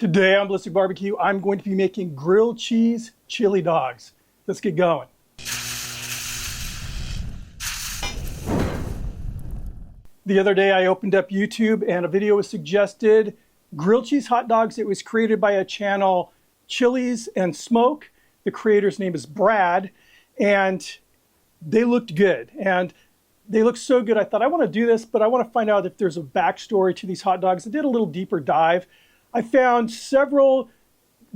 Today on Ballistic Barbecue, I'm going to be making grilled cheese chili dogs. Let's get going. The other day I opened up YouTube and a video was suggested, grilled cheese hot dogs. It was created by a channel, Chilies and Smoke. The creator's name is Brad, and they looked good. And they looked so good, I thought, I want to do this, but I want to find out if there's a backstory to these hot dogs. I did a little deeper dive. I found several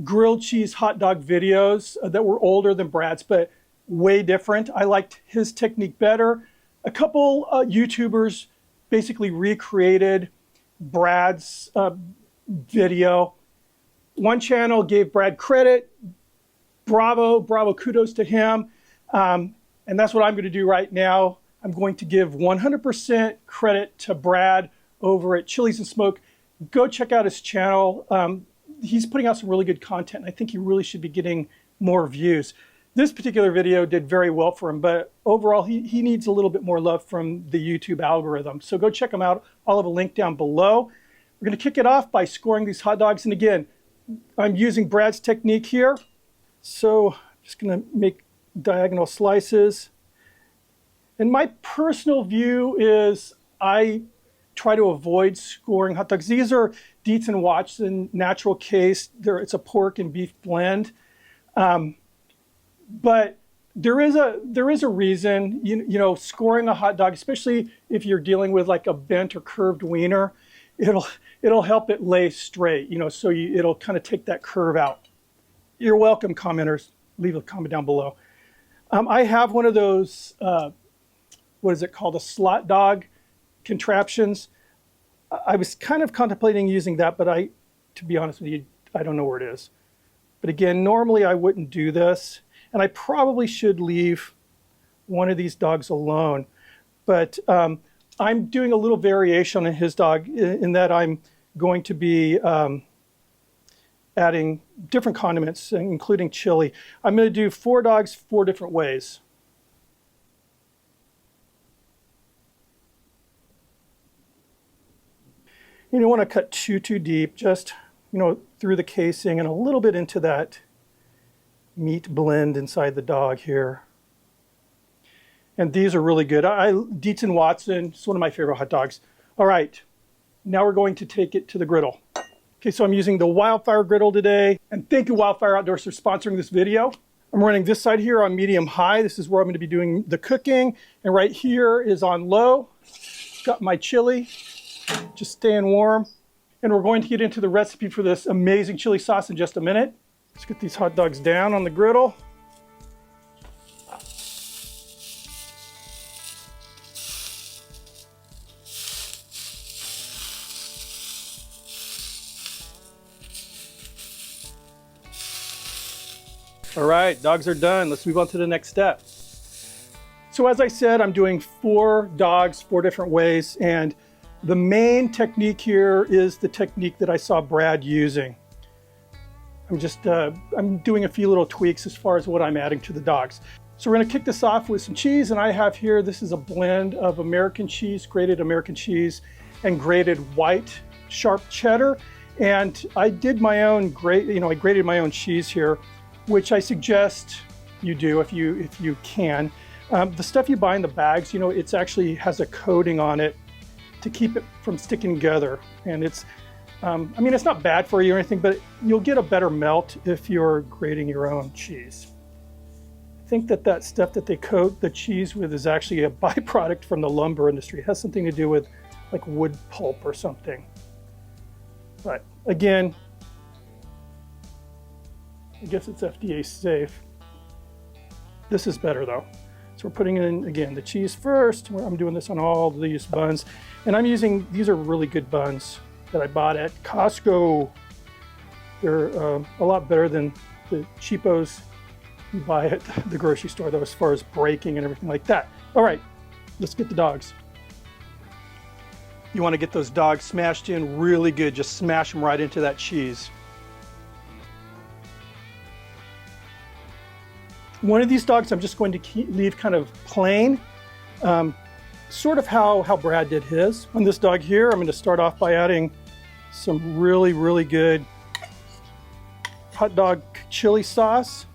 grilled cheese hot dog videos that were older than Brad's, but way different. I liked his technique better. A couple YouTubers basically recreated Brad's video. One channel gave Brad credit. Bravo, kudos to him. And that's what I'm going to do right now. I'm going to give 100% credit to Brad over at Chilies and Smoke. Go check out his channel. He's putting out some really good content. I think he really should be getting more views. This particular video did very well for him, but overall he needs a little bit more love from the YouTube algorithm. So go check him out. I'll have a link down below. We're going to kick it off by scoring these hot dogs. And again, I'm using Brad's technique here. So I'm just going to make diagonal slices. And my personal view is I try to avoid scoring hot dogs. These are Dietz and Watson natural case. It's a pork and beef blend. But there is a reason, you know, scoring a hot dog, especially if you're dealing with like a bent or curved wiener, it'll help it lay straight, you know, so it'll kind of take that curve out. You're welcome, commenters. Leave a comment down below. I have one of those, what is it called? A slot dog contraptions. I was kind of contemplating using that, but to be honest with you, I don't know where it is. But again, normally I wouldn't do this, and I probably should leave one of these dogs alone. But I'm doing a little variation on his dog in that I'm going to be adding different condiments, including chili. I'm going to do 4 dogs 4 different ways. You don't want to cut too deep, just, you know, through the casing and a little bit into that meat blend inside the dog here. And these are really good. Dietz and Watson, it's one of my favorite hot dogs. All right, now we're going to take it to the griddle. Okay, so I'm using the Wildfire griddle today. And thank you, Wildfire Outdoors, for sponsoring this video. I'm running this side here on medium-high. This is where I'm going to be doing the cooking. And right here is on low. Got my chili, just staying warm. And we're going to get into the recipe for this amazing chili sauce in just a minute. Let's get these hot dogs down on the griddle. All right, dogs are done. Let's move on to the next step. So as I said, I'm doing 4 dogs 4 different ways, and the main technique here is the technique that I saw Brad using. I'm doing a few little tweaks as far as what I'm adding to the dogs. So we're going to kick this off with some cheese, and I have here, this is a blend of American cheese, grated American cheese, and grated white sharp cheddar. And I did my own I grated my own cheese here, which I suggest you do if you can. The stuff you buy in the bags, you know, it's actually has a coating on it to keep it from sticking together. And it's, I mean, it's not bad for you or anything, but you'll get a better melt if you're grating your own cheese. I think that stuff that they coat the cheese with is actually a byproduct from the lumber industry. It has something to do with like wood pulp or something. But again, I guess it's FDA safe. This is better though. So we're putting in, again, the cheese first. I'm doing this on all these buns. And I'm using, these are really good buns that I bought at Costco. They're a lot better than the cheapos you buy at the grocery store, though, as far as breaking and everything like that. All right, let's get the dogs. You want to get those dogs smashed in really good. Just smash them right into that cheese. One of these dogs I'm just going to leave kind of plain, sort of how Brad did his. On this dog here, I'm going to start off by adding some really good hot dog chili sauce.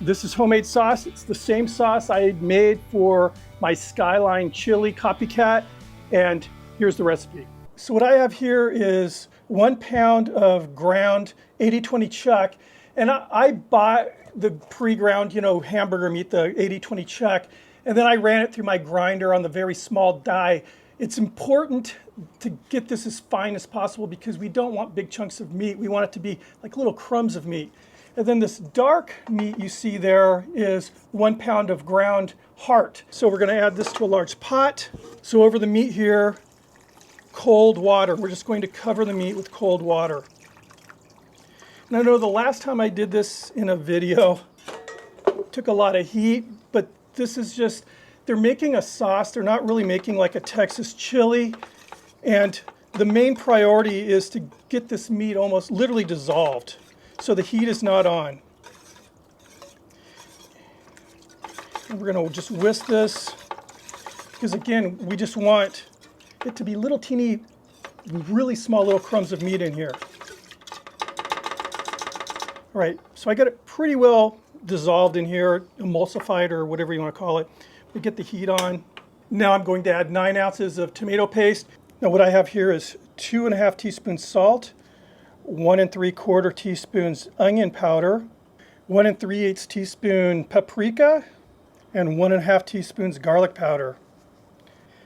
This is homemade sauce. It's the same sauce I made for my Skyline chili copycat, and here's the recipe. So what I have here is 1 pound of ground 80/20 chuck, and I bought the pre-ground, hamburger meat, the 80/20 chuck, and then I ran it through my grinder on the very small die. It's important to get this as fine as possible because we don't want big chunks of meat. We want it to be like little crumbs of meat. And then this dark meat you see there is 1 pound of ground heart. So we're going to add this to a large pot. So over the meat here, cold water. We're just going to cover the meat with cold water. And I know the last time I did this in a video, it took a lot of heat, but this is just, they're making a sauce. They're not really making like a Texas chili. And the main priority is to get this meat almost literally dissolved, so the heat is not on. And we're going to just whisk this, because again, we just want it to be little teeny, really small little crumbs of meat in here. All right, so I got it pretty well dissolved in here, emulsified or whatever you want to call it. We get the heat on. Now I'm going to add 9 ounces of tomato paste. Now what I have here is 2½ teaspoons salt, 1 3/4 teaspoons onion powder, 1 3/8 teaspoon paprika, and 1½ teaspoons garlic powder.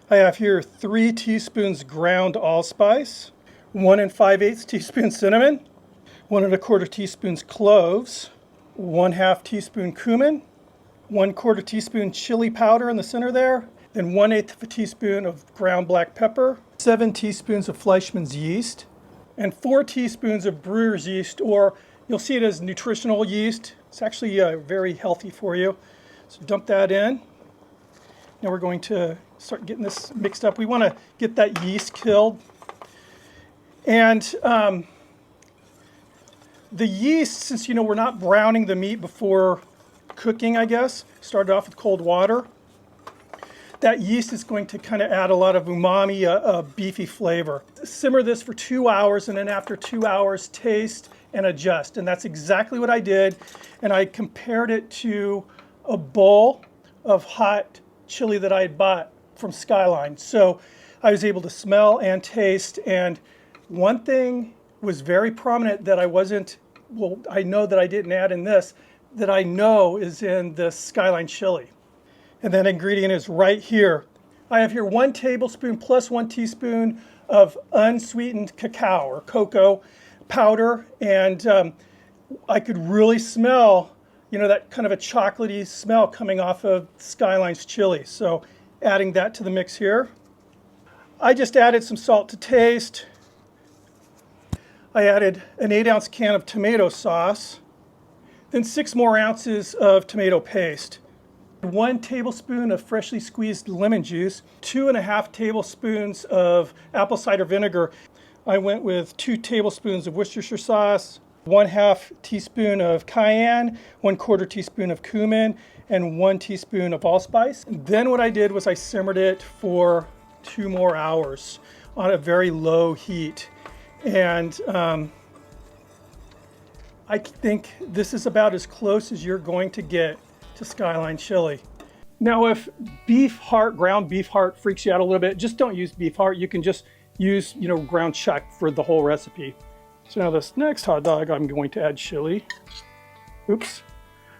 I have here 3 teaspoons ground allspice, 1 5/8 teaspoons cinnamon, 1 1/4 teaspoons cloves, 1/2 teaspoon cumin, 1/4 teaspoon chili powder in the center there, then 1/8 teaspoon of ground black pepper, 7 teaspoons of Fleischmann's yeast, and 4 teaspoons of Brewer's yeast, or you'll see it as Nutritional yeast. It's actually very healthy for you. So dump that in. Now we're going to start getting this mixed up. We want to get that yeast killed. And the yeast, since we're not browning the meat before cooking, I guess, started off with cold water. That yeast is going to kind of add a lot of umami, a beefy flavor. Simmer this for 2 hours, and then after 2 hours, taste and adjust. And that's exactly what I did. And I compared it to a bowl of hot chili that I had bought from Skyline. So I was able to smell and taste. And one thing was very prominent that I wasn't, well, I know that I didn't add in this, that I know is in the Skyline chili. And that ingredient is right here. I have here 1 tablespoon plus 1 teaspoon of unsweetened cacao or cocoa powder. And I could really smell, that kind of a chocolatey smell coming off of Skyline's chili. So adding that to the mix here. I just added some salt to taste. I added an 8-ounce can of tomato sauce, then 6 more ounces of tomato paste. 1 tablespoon of freshly squeezed lemon juice, 2½ tablespoons of apple cider vinegar. I went with 2 tablespoons of Worcestershire sauce, 1/2 teaspoon of cayenne, 1/4 teaspoon of cumin, and 1 teaspoon of allspice. And then what I did was I simmered it for 2 more hours on a very low heat. And I think this is about as close as you're going to get to Skyline chili. Now, if ground beef heart freaks you out a little bit, just don't use beef heart. You can just use, ground chuck for the whole recipe. So now this next hot dog, I'm going to add chili. Oops,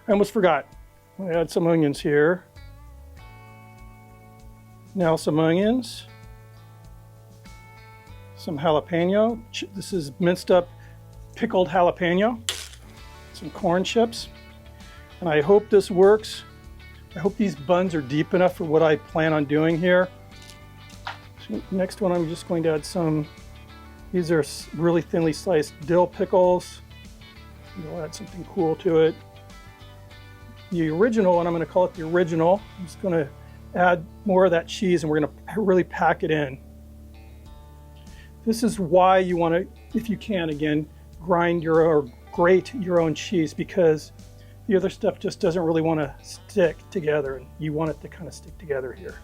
I almost forgot. I'm gonna add some onions here. Now some onions. Some jalapeno. This is minced up pickled jalapeno. Some corn chips. And I hope this works. I hope these buns are deep enough for what I plan on doing here. So next one, I'm just going to add these are really thinly sliced dill pickles. We'll add something cool to it. The original, and I'm going to call it the original, I'm just going to add more of that cheese, and we're going to really pack it in. This is why you want to, if you can, again, grate your own cheese, because the other stuff just doesn't really want to stick together, and you want it to kind of stick together here.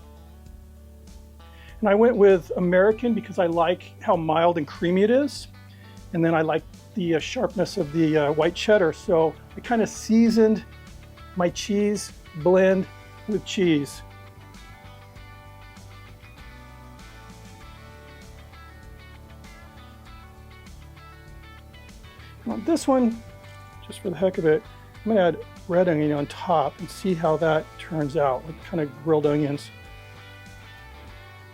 And I went with American because I like how mild and creamy it is. And then I like the sharpness of the white cheddar. So I kind of seasoned my cheese blend with cheese. On this one, just for the heck of it, I'm gonna add red onion on top and see how that turns out, like kind of grilled onions.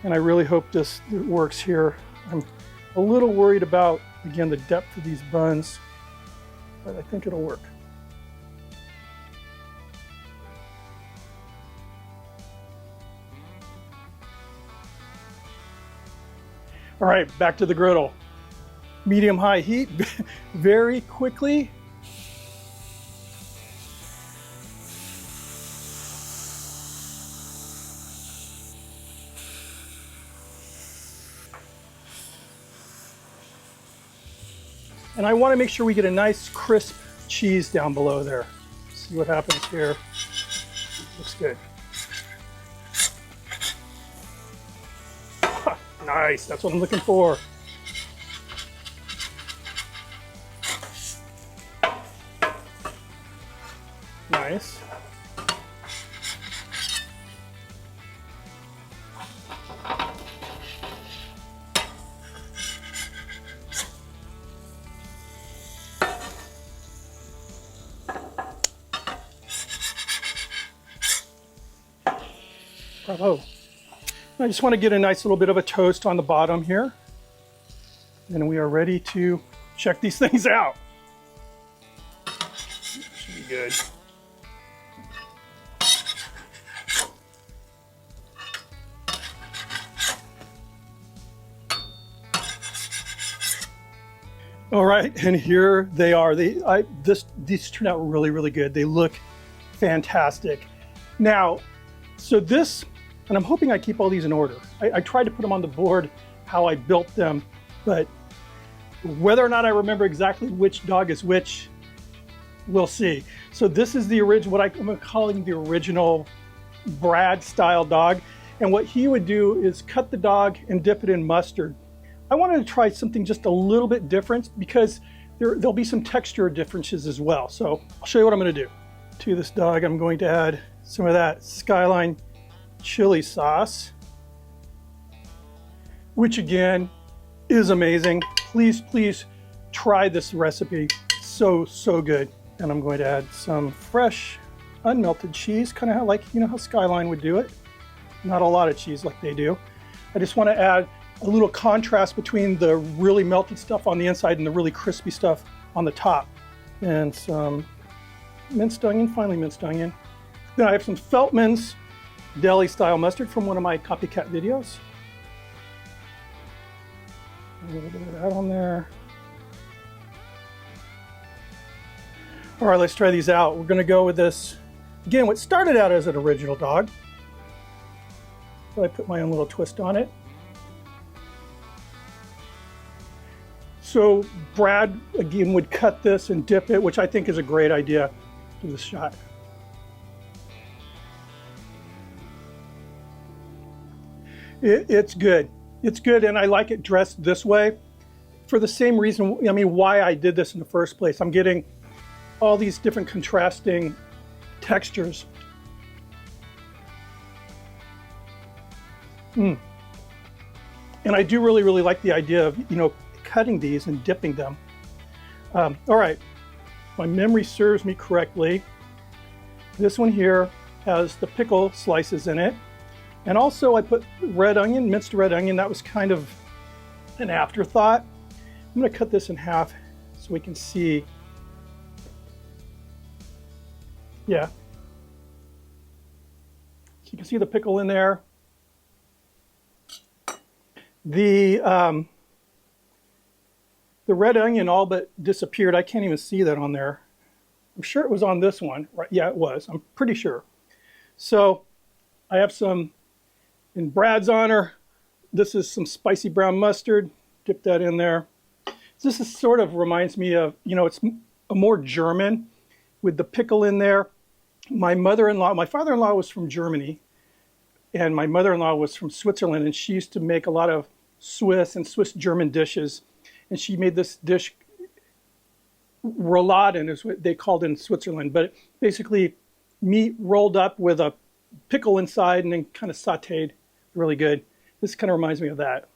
And I really hope this works here. I'm a little worried about, again, the depth of these buns, but I think it'll work. All right, back to the griddle. Medium-high heat, very quickly. And I want to make sure we get a nice crisp cheese down below there. See what happens here. Looks good. Nice, that's what I'm looking for. Nice. Bravo. I just want to get a nice little bit of a toast on the bottom here. And we are ready to check these things out. Should be good. All right, and here they are. These turned out really, really good. They look fantastic. Now, so this, and I'm hoping I keep all these in order. I tried to put them on the board how I built them, but whether or not I remember exactly which dog is which, we'll see. So this is the original, what I'm calling the original Brad style dog. And what he would do is cut the dog and dip it in mustard. I wanted to try something just a little bit different because there'll be some texture differences as well. So I'll show you what I'm going to do. To this dog, I'm going to add some of that Skyline chili sauce, which again is amazing. Please, please try this recipe. So, so good. And I'm going to add some fresh unmelted cheese, kind of like, you know, how Skyline would do it. Not a lot of cheese like they do. I just want to add a little contrast between the really melted stuff on the inside and the really crispy stuff on the top. And some minced onion, finely minced onion. Then I have some Feltman's deli style mustard from one of my copycat videos. A little bit of that on there. All right, let's try these out. We're gonna go with this, again, what started out as an original dog. So I put my own little twist on it. So Brad, again, would cut this and dip it, which I think is a great idea. Give this a shot. It's good. It's good, and I like it dressed this way for the same reason, I mean, why I did this in the first place. I'm getting all these different contrasting textures. And I do really, really like the idea of, you know, cutting these and dipping them. All right, my memory serves me correctly. This one here has the pickle slices in it. And also I put red onion, minced red onion. That was kind of an afterthought. I'm gonna cut this in half so we can see. Yeah. So you can see the pickle in there. The red onion all but disappeared. I can't even see that on there. I'm sure it was on this one. Right? Yeah, it was. I'm pretty sure. So I have some, in Brad's honor, this is some spicy brown mustard. Dip that in there. This is sort of reminds me of, you know, it's a more German with the pickle in there. My mother-in-law, my father-in-law was from Germany. and my mother-in-law was from Switzerland, and she used to make a lot of Swiss and Swiss German dishes. And she made this dish, Rouladen is what they called it in Switzerland, but basically meat rolled up with a pickle inside and then kind of sauteed. Really good. This kind of reminds me of that.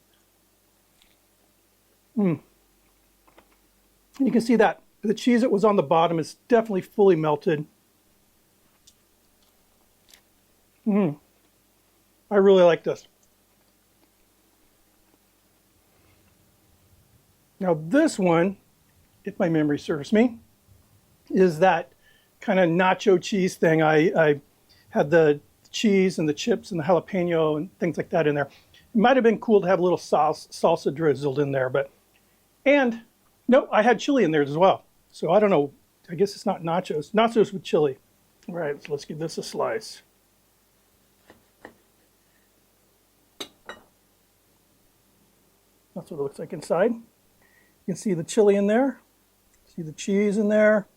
And you can see that the cheese that was on the bottom is definitely fully melted. I really like this. Now this one, if my memory serves me, is that kind of nacho cheese thing. I had the cheese and the chips and the jalapeno and things like that in there. It might have been cool to have a little salsa drizzled in there, and no, I had chili in there as well. So I don't know, I guess it's not nachos. Nachos with chili. All right, so let's give this a slice. That's what it looks like inside. You can see the chili in there. See the cheese in there.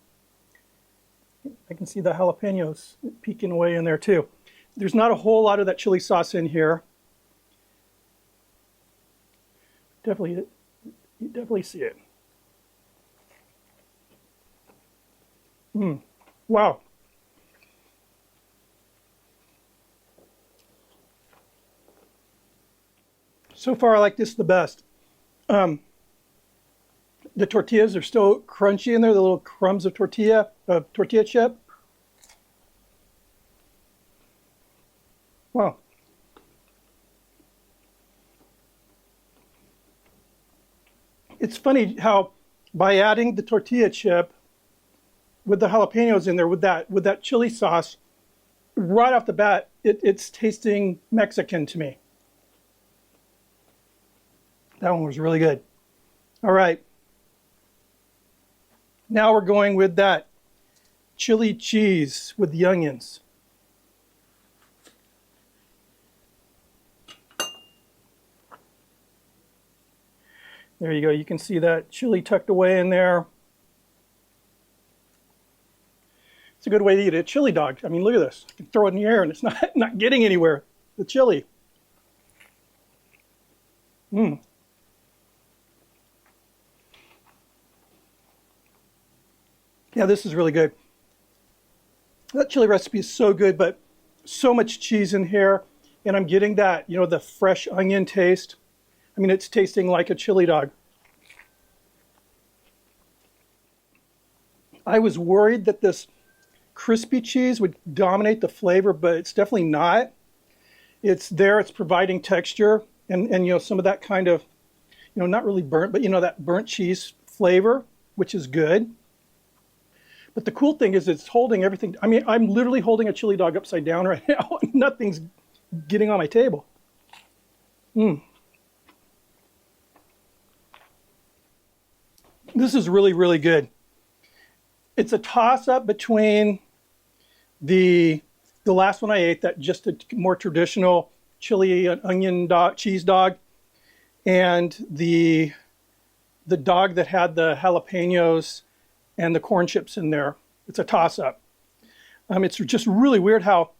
I can see the jalapenos peeking away in there too. There's not a whole lot of that chili sauce in here. You definitely see it. Wow. So far, I like this the best. The tortillas are still crunchy in there, the little crumbs of tortilla chip. Wow. It's funny how by adding the tortilla chip with the jalapenos in there, with that chili sauce, right off the bat, it's tasting Mexican to me. That one was really good. All right. Now we're going with that chili cheese with the onions. There you go. You can see that chili tucked away in there. It's a good way to eat a chili dog. I mean, look at this. You can throw it in the air and it's not getting anywhere. The chili. Yeah, this is really good. That chili recipe is so good, but so much cheese in here. And I'm getting that, the fresh onion taste. I mean, it's tasting like a chili dog. I was worried that this crispy cheese would dominate the flavor, but it's definitely not. It's there, it's providing texture and some of that kind of, not really burnt, but that burnt cheese flavor, which is good. But the cool thing is it's holding everything. I mean, I'm literally holding a chili dog upside down right now. Nothing's getting on my table. This is really, really good. It's a toss-up between the last one I ate, that just a more traditional chili and onion cheese dog, and the dog that had the jalapenos and the corn chips in there. It's a toss-up. It's just really weird how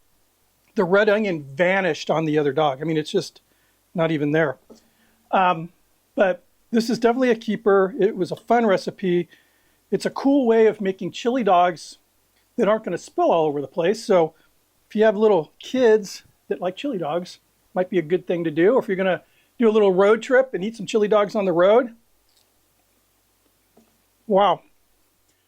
the red onion vanished on the other dog. I mean, it's just not even there. But this is definitely a keeper. It was a fun recipe. It's a cool way of making chili dogs that aren't going to spill all over the place. So if you have little kids that like chili dogs, might be a good thing to do. Or if you're going to do a little road trip and eat some chili dogs on the road. Wow.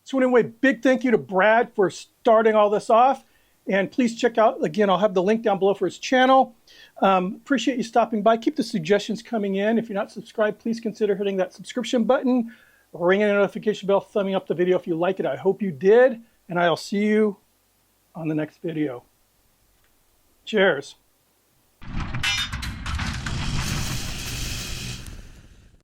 So anyway, big thank you to Brad for starting all this off. And please check out, again, I'll have the link down below for his channel. Appreciate you stopping by. Keep the suggestions coming in. If you're not subscribed, please consider hitting that subscription button, ringing the notification bell, thumbing up the video if you like it. I hope you did. And I'll see you on the next video. Cheers.